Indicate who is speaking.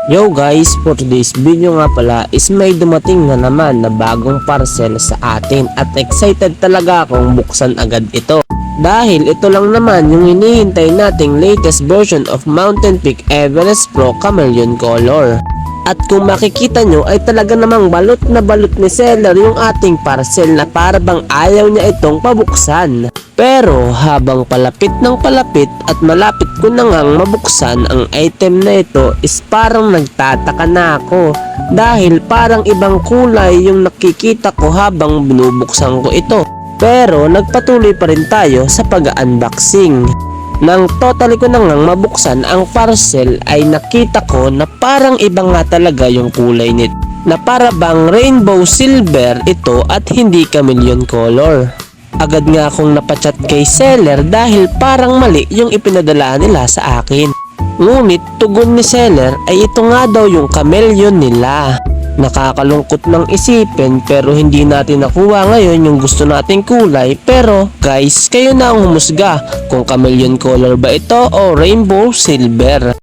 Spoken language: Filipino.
Speaker 1: Yo guys, for today's video nga pala is may dumating na naman na bagong parcel sa atin at excited talaga akong buksan agad ito. Dahil ito lang naman yung hinihintay nating latest version of Mountain Peak Everest Pro Chameleon Color. At kung makikita nyo ay talaga namang balot na balot ni seller yung ating parcel na para bang ayaw niya itong pabuksan. Pero habang palapit ng palapit at malapit ko na ngang mabuksan ang item na ito is parang nagtataka na ako. Dahil parang ibang kulay yung nakikita ko habang binubuksan ko ito. Pero nagpatuloy pa rin tayo sa pag-unboxing. Nang totally ko na ngang mabuksan ang parcel ay nakita ko na parang iba nga talaga yung kulay nito. Na para bang rainbow silver ito at hindi chameleon color. Agad nga akong napachat kay seller dahil parang mali yung ipinadala nila sa akin. Ngunit tugon ni seller ay ito nga daw yung chameleon nila. Nakakalungkot ng isipin pero hindi natin nakuha ngayon yung gusto nating kulay. Pero guys, kayo na ang humusga kung chameleon color ba ito o rainbow silver.